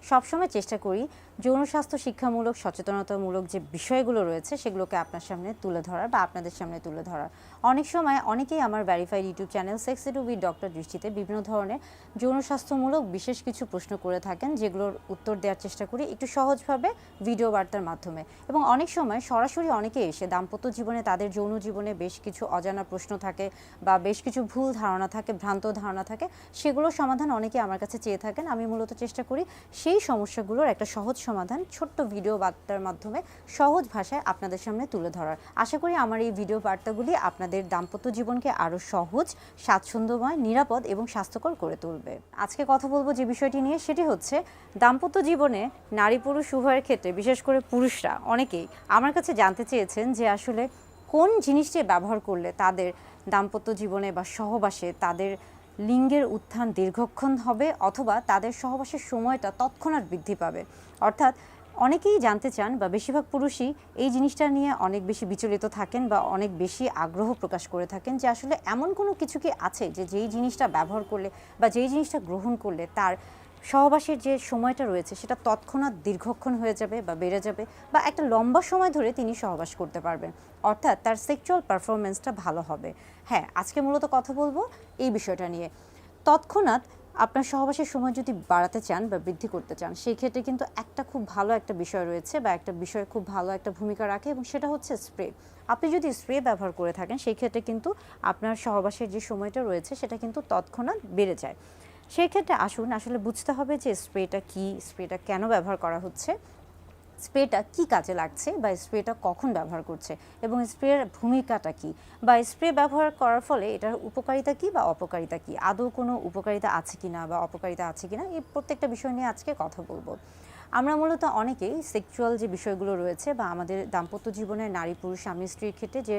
সবসময় চেষ্টা করি যৌন স্বাস্থ্য শিক্ষামূলক সচেতনতামূলক যে বিষয়গুলো রয়েছে সেগুলোকে আপনার সামনে তুলে ধরার বা আপনাদের সামনে তুলে ধরার। অনেক সময় অনেকেই আমার verified YouTube channel sex edu with doctor দৃষ্টিতে বিভিন্ন ধরনের যৌন স্বাস্থ্যমূলক বিশেষ কিছু প্রশ্ন করে থাকেন, যেগুলোর উত্তর দেওয়ার চেষ্টা করি একটু সহজভাবে ভিডিও বার্তার মাধ্যমে। এবং অনেক সময় সরাসরি অনেকে এসে দাম্পত্য জীবনে তাদের যৌন জীবনে বেশ কিছু অজানা প্রশ্ন থাকে বা বেশ কিছু ভুল ধারণা থাকে, ভ্রান্ত ধারণা থাকে, সেগুলোর সমাধান অনেকে আমার কাছে চেয়ে থাকেন। আমি মূলত চেষ্টা করি সেই সমস্যাগুলোর একটা সহজ সমাধান ছোট্ট ভিডিও বার্তার মাধ্যমে সহজ ভাষায় আপনাদের সামনে তুলে ধরার। আশা করি আমার এই ভিডিও বার্তাগুলি আপনাদের দাম্পত্য জীবনকে আরও সহজ, স্বাচ্ছন্দ্যময়, নিরাপদ এবং স্বাস্থ্যকর করে তুলবে। আজকে কথা বলবো যে বিষয়টি নিয়ে, সেটি হচ্ছে দাম্পত্য জীবনে নারী পুরুষ উভয়ের ক্ষেত্রে, বিশেষ করে পুরুষরা অনেকেই আমার কাছে জানতে চেয়েছেন যে আসলে কোন জিনিসটি ব্যবহার করলে তাদের দাম্পত্য জীবনে বা সহবাসে তাদের লিঙ্গের উত্থান দীর্ঘক্ষণ হবে অথবা তাদের সহবাসের সময়টা তৎক্ষণাৎ বৃদ্ধি পাবে। অর্থাৎ অনেকেই জানতে চান বা বেশিরভাগ পুরুষই এই জিনিসটা নিয়ে অনেক বেশি বিচলিত থাকেন বা অনেক বেশি আগ্রহ প্রকাশ করে থাকেন যে আসলে এমন কোনো কিছু কি আছে যে যেই জিনিসটা ব্যবহার করলে বা যেই জিনিসটা গ্রহণ করলে তার সহবাসের যে সময়টা রয়েছে সেটা তৎক্ষণাৎ দীর্ঘক্ষণ হয়ে যাবে বা বেড়ে যাবে বা একটা লম্বা সময় ধরে তিনি সহবাস করতে পারবেন, অর্থাৎ তার সেক্সুয়াল পারফরমেন্সটা ভালো হবে। হ্যাঁ, আজকে মূলত কথা বলবো এই বিষয়টা নিয়ে। তৎক্ষণাৎ আপনার সহবাসের সময় যদি বাড়াতে চান বা বৃদ্ধি করতে চান, সেই ক্ষেত্রে কিন্তু একটা খুব ভালো একটা বিষয় রয়েছে বা একটা বিষয় খুব ভালো একটা ভূমিকা রাখে, এবং সেটা হচ্ছে স্প্রে। আপনি যদি স্প্রে ব্যবহার করে থাকেন সেই ক্ষেত্রে কিন্তু আপনার সহবাসের যে সময়টা রয়েছে সেটা কিন্তু তৎক্ষণাৎ বেড়ে যায়। সেই ক্ষেত্রে আসুন আসলে বুঝতে হবে যে স্প্রেটা কি, স্প্রেটা কেন ব্যবহার করা হচ্ছে, স্প্রেটা কি কাজে লাগছে বা স্প্রেটা কখন ব্যবহার করছে, এবং স্প্রের ভূমিকাটা কি, বা স্প্রে ব্যবহার করার ফলে এটার উপকারিতা কি বা অপকারিতা কি, আদৌ কোনো উপকারিতা আছে কিনা বা অপকারিতা আছে কিনা, এই প্রত্যেকটা বিষয় নিয়ে আজকে কথা বলবো। আমরা মূলত অনেকেই সেক্সুয়াল যে বিষয়গুলো রয়েছে বা আমাদের দাম্পত্য জীবনে নারী পুরুষ স্বামী স্ত্রীর ক্ষেত্রে যে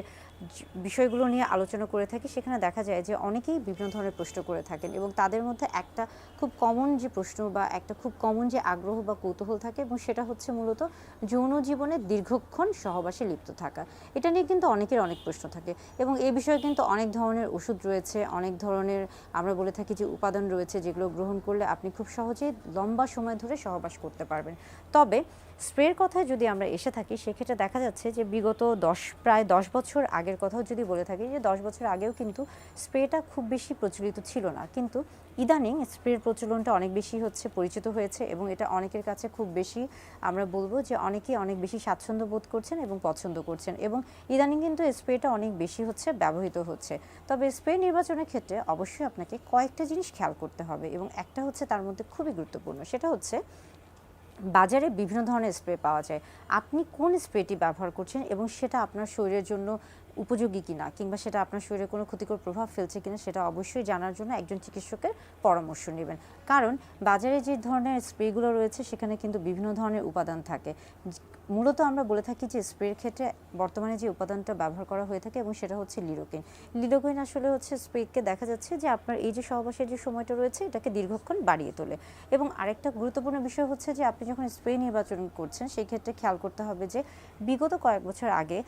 বিষয়গুলো নিয়ে আলোচনা করে থাকি, সেখানে দেখা যায় যে অনেকেই বিভিন্ন ধরনের প্রশ্ন করে থাকেন, এবং তাদের মধ্যে একটা খুব কমন যে প্রশ্ন বা একটা খুব কমন যে আগ্রহ বা কৌতূহল থাকে, এবং সেটা হচ্ছে মূলত যৌন জীবনে দীর্ঘক্ষণ সহবাসে লিপ্ত থাকা। এটা নিয়ে কিন্তু অনেকের অনেক প্রশ্ন থাকে, এবং এই বিষয়ে কিন্তু অনেক ধরনের ওষুধ রয়েছে, অনেক ধরনের আমরা বলে থাকি যে উপাদান রয়েছে, যেগুলো গ্রহণ করলে আপনি খুব সহজেই লম্বা সময় ধরে সহবাস করতে পারবেন। তবে স্প্রের কথায় যদি আমরা এসে থাকি, সেক্ষেত্রে দেখা যাচ্ছে যে বিগত প্রায় 10 বছর আগের কথাও যদি বলে থাকি, যে 10 বছর আগেও কিন্তু স্প্রেটা খুব বেশি প্রচলিত ছিল না, কিন্তু ইদানিং স্প্রের প্রচলনটা অনেক বেশি হচ্ছে, পরিচিত হয়েছে, এবং এটা অনেকের কাছে খুব বেশি, আমরা বলবো যে অনেকেই অনেক বেশি স্বাচ্ছন্দ্য বোধ করছেন এবং পছন্দ করছেন, এবং ইদানিং কিন্তু স্প্রেটা অনেক বেশি হচ্ছে, ব্যবহৃত হচ্ছে। তবে স্প্রে নির্বাচনের ক্ষেত্রে অবশ্যই আপনাকে কয়েকটা জিনিস খেয়াল করতে হবে, এবং একটা হচ্ছে তার মধ্যে খুবই গুরুত্বপূর্ণ, সেটা হচ্ছে বাজারে বিভিন্ন ধরনের স্প্রে পাওয়া যায়। আপনি কোন স্প্রেটি ব্যবহার করছেন এবং সেটা আপনার শরীরের জন্য উপযোগী কিনা, কিংবা সেটা আপনার শরীরে কোনো ক্ষতিকর প্রভাব ফেলছে কিনা, সেটা অবশ্যই জানার জন্য একজন চিকিৎসকের পরামর্শ নেবেন। কারণ বাজারে যে ধরনের স্প্রেগুলো রয়েছে সেখানে কিন্তু বিভিন্ন ধরনের উপাদান থাকে। মূলত আমরা বলে থাকি যে স্প্রের ক্ষেত্রে বর্তমানে যে উপাদানটা ব্যবহার করা হয়ে থাকে, এবং সেটা হচ্ছে লিডোকেইন। লিডোকেইন আসলে হচ্ছে স্প্রেকে দেখা যাচ্ছে যে আপনার এই যে সহবাসের যে সময়টা রয়েছে এটাকে দীর্ঘক্ষণ বাড়িয়ে তোলে। এবং আরেকটা গুরুত্বপূর্ণ বিষয় হচ্ছে যে আপনি যখন স্প্রে নির্বাচন করছেন সেই ক্ষেত্রে খেয়াল করতে হবে যে বিগত কয়েক বছর আগে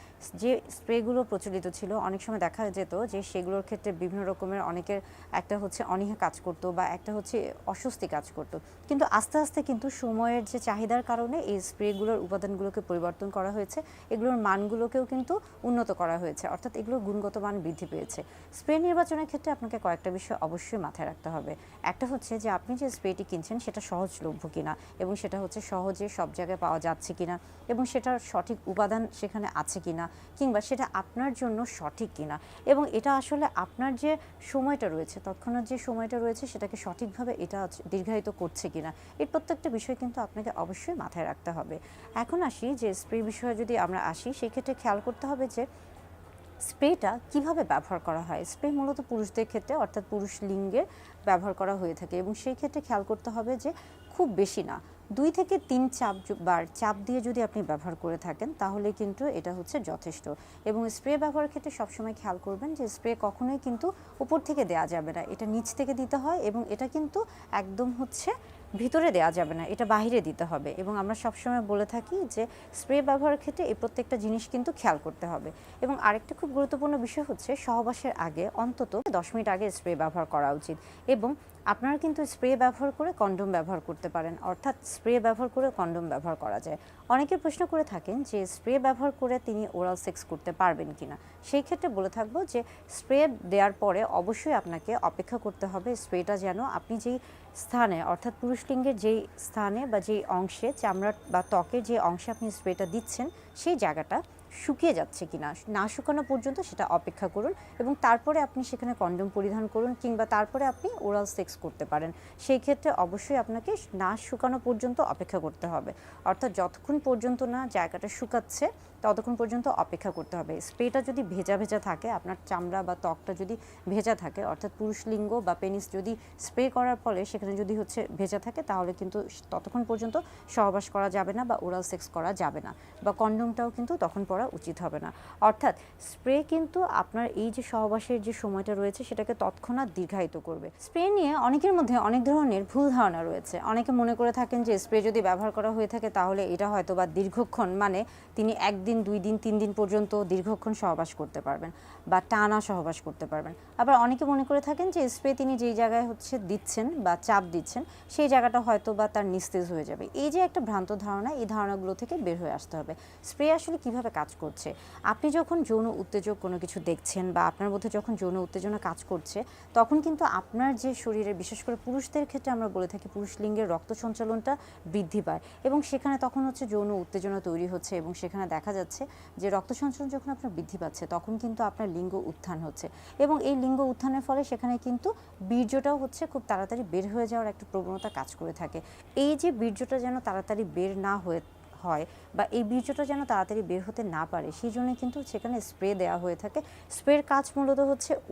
যে স্প্রেগুলো প্রচলিত ছিল, অনেক সময় দেখা যেত যে সেগুলোর ক্ষেত্রে বিভিন্ন রকমের অনেকের একটা হচ্ছে অনীহা কাজ করতো বা একটা হচ্ছে অস্বস্তি কাজ করতো, কিন্তু আস্তে আস্তে কিন্তু সময়ের যে চাহিদার কারণে এই স্প্রেগুলোর উপাদানগুলোকে পরিবর্তন করা হয়েছে, এগুলোর মানগুলোকেও কিন্তু উন্নত করা হয়েছে, অর্থাৎ এগুলোর গুণগত মান বৃদ্ধি পেয়েছে। স্প্রে নির্বাচনের ক্ষেত্রে আপনাকে কয়েকটা বিষয় অবশ্যই মাথায় রাখতে হবে। একটা হচ্ছে যে আপনি যে স্প্রেটি কিনছেন সেটা সহজলভ্য কিনা, এবং সেটা হচ্ছে সহজে সব জায়গায় পাওয়া যাচ্ছে কিনা, এবং সেটার সঠিক উপাদান সেখানে আছে কিনা, কিংবা সেটা আপনার জন্য সঠিক কিনা, এবং এটা আসলে আপনার যে সময়টা রয়েছে, তৎক্ষণাৎ যে সময়টা রয়েছে সেটাকে সঠিকভাবে এটা দীর্ঘায়িত করছে কিনা, এই প্রত্যেকটা বিষয় কিন্তু আপনাকে অবশ্যই মাথায় রাখতে হবে। এখন আসি যে স্প্রে বিষয়ে যদি আমরা আসি, সেই ক্ষেত্রে খেয়াল করতে হবে যে স্প্রেটা কিভাবে ব্যবহার করা হয়। স্প্রে মূলত পুরুষদের ক্ষেত্রে, অর্থাৎ পুরুষ লিঙ্গে ব্যবহার করা হয়ে থাকে, এবং সেই ক্ষেত্রে খেয়াল করতে হবে যে খুব বেশি না, 2 থেকে 3 বার চাপ দিয়ে যদি আপনি ব্যবহার করে থাকেন তাহলে কিন্তু এটা হচ্ছে যথেষ্ট। এবং স্প্রে ব্যবহারের ক্ষেত্রে সবসময় খেয়াল করবেন যে স্প্রে কখনোই কিন্তু উপর থেকে দেওয়া যাবে না, এটা নিচ থেকে দিতে হয়, এবং এটা কিন্তু একদম হচ্ছে ভিতরে দেওয়া যাবে না, এটা বাহিরে দিতে হবে। এবং আমরা সবসময় বলে থাকি যে স্প্রে ব্যবহারের ক্ষেত্রে এই প্রত্যেকটা জিনিস কিন্তু খেয়াল করতে হবে। এবং আরেকটা খুব গুরুত্বপূর্ণ বিষয় হচ্ছে সহবাসের আগে অন্তত 10 মিনিট আগে স্প্রে ব্যবহার করা উচিত, এবং আপনারা কিন্তু স্প্রে ব্যবহার করে কন্ডোম ব্যবহার করতে পারেন, অর্থাৎ স্প্রে ব্যবহার করে কন্ডোম ব্যবহার করা যায়। অনেকে প্রশ্ন করে থাকেন যে স্প্রে ব্যবহার করে তিনি ওরাল সেক্স করতে পারবেন কিনা। সেই ক্ষেত্রে বলে থাকবো যে স্প্রে দেওয়ার পরে অবশ্যই আপনাকে অপেক্ষা করতে হবে স্প্রেটা যেন আপনি যেই স্থানে, অর্থাৎ পুরুষলিঙ্গের যেই স্থানে বা যেই অংশে, চামড়া বা ত্বকের যে অংশে আপনি স্প্রেটা দিচ্ছেন সেই জায়গাটা শুকিয়ে যাচ্ছে কিনা, না শুকানো পর্যন্ত সেটা অপেক্ষা করুন এবং তারপরে আপনি সেখানে কন্ডোম পরিধান করুন, কিংবা তারপরে আপনি ওরাল সেক্স করতে পারেন। সেই ক্ষেত্রে অবশ্যই আপনাকে না শুকানো পর্যন্ত অপেক্ষা করতে হবে, অর্থাৎ যতক্ষণ পর্যন্ত না জায়গাটা শুকাচ্ছে ততক্ষণ পর্যন্ত অপেক্ষা করতে হবে। স্প্রেটা যদি ভেজা ভেজা থাকে, আপনার চামড়া বা ত্বকটা যদি ভেজা থাকে, অর্থাৎ পুরুষ লিঙ্গ বা পেনিস যদি স্প্রে করার ফলে সেখানে যদি ভেজা থাকে, তাহলে কিন্তু ততক্ষণ পর্যন্ত সহবাস করা যাবে না বা ওরাল সেক্স করা যাবে না, বা কন্ডোমটাও কিন্তু তখন পরা উচিত হবে না। অর্থাৎ স্প্রে কিন্তু আপনার এই যে সহবাসের যে সময়টা রয়েছে সেটাকে তৎক্ষণাৎ দীর্ঘায়িত করবে। স্প্রে নিয়ে অনেকের মধ্যে অনেক ধরনের ভুল ধারণা রয়েছে। অনেকে মনে করে থাকেন যে স্প্রে যদি ব্যবহার করা হয়ে থাকে তাহলে এটা হয়তো বা দীর্ঘক্ষণ, মানে তিনি 1 দিন 2 দিন 3 দিন পর্যন্ত দীর্ঘক্ষণ সহবাস করতে পারবেন বা টানা সহবাস করতে পারবেন। আবার অনেকে মনে করে থাকেন যে স্প্রে তিনি যেই জায়গায় দিচ্ছেন বা চাপ দিচ্ছেন সেই জায়গাটা হয়তো বা তার নিস্তেজ হয়ে যাবে। এই যে একটা ভ্রান্ত ধারণা, এই ধারণাগুলো থেকে বের হয়ে আসতে হবে। স্প্রে আসলে কিভাবে কাজ করছে, আপনি যখন যৌন উত্তেজক কোনো কিছু দেখছেন বা আপনার মধ্যে যখন যৌন উত্তেজনা কাজ করছে, তখন কিন্তু আপনার যে শরীরে, বিশেষ করে পুরুষদের ক্ষেত্রে আমরা বলে থাকি পুরুষ লিঙ্গের রক্ত সঞ্চালনটা বৃদ্ধি পায় এবং সেখানে তখন যৌন উত্তেজনা তৈরি হচ্ছে এবং সেখানে দেখা যাচ্ছে যে রক্ত সঞ্চালন যখন আপনার বৃদ্ধি পাচ্ছে তখন কিন্তু আপনার লিঙ্গ উত্থান হচ্ছে এবং এই লিঙ্গ উত্থানের ফলে সেখানে কিন্তু বীর্যটাও খুব তাড়াতাড়ি বের হয়ে যাওয়ার একটা প্রবণতা কাজ করে থাকে। এই যে বীর্যটা যেন তাড়াতাড়ি বের না হয় বা এই বীর্যটা যেন তাড়াতাড়ি বের হতে না পারে, সেই জন্য কিন্তু সেখানে স্প্রে দেওয়া হয়ে থাকে। স্প্রের কাজ মূলত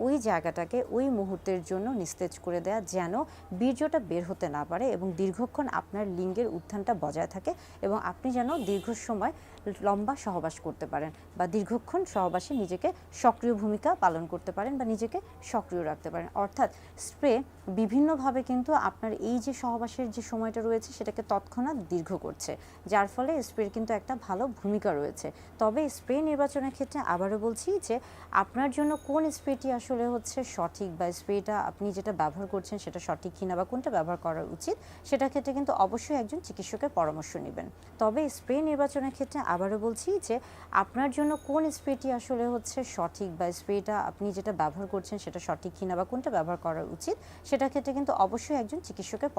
ওই জায়গাটাকে ওই মুহূর্তের জন্য নিস্তেজ করে দেয়া, যেন বীর্যটা বের হতে না পারে এবং দীর্ঘক্ষণ আপনার লিঙ্গের উত্থানটা বজায় থাকে এবং আপনি যেন দীর্ঘ সময় লম্বা সহবাস করতে পারেন বা দীর্ঘক্ষণ সহবাসে নিজেকে সক্রিয় ভূমিকা পালন করতে পারেন বা নিজেকে সক্রিয় রাখতে পারেন। অর্থাৎ স্প্রে বিভিন্নভাবে কিন্তু আপনার এই যে সহবাসের যে সময়টা রয়েছে সেটাকে তৎক্ষণাৎ দীর্ঘ করছে, যার ফলে স্প্রের কিন্তু একটা ভালো ভূমিকা রয়েছে। তবে স্প্রে নির্বাচনের ক্ষেত্রে আবারও বলছি যে আপনার জন্য কোন স্প্রেটি আসলে সঠিক, বা স্প্রেটা আপনি যেটা ব্যবহার করছেন সেটা সঠিক কিনা বা কোনটা ব্যবহার করা উচিত, সেটা ক্ষেত্রে কিন্তু অবশ্যই একজন চিকিৎসকের পরামর্শ নেবেন। তবে স্প্রে নির্বাচনের ক্ষেত্রে আবারও বলছি যে আপনার জন্য কোন স্প্রেটি আসলে সঠিক, বা স্প্রেটা আপনি যেটা ব্যবহার করছেন সেটা সঠিক কিনা বা কোনটা ব্যবহার করা উচিত, সেটা ক্ষেত্রে কিন্তু অবশ্যই একজন চিকিৎসকের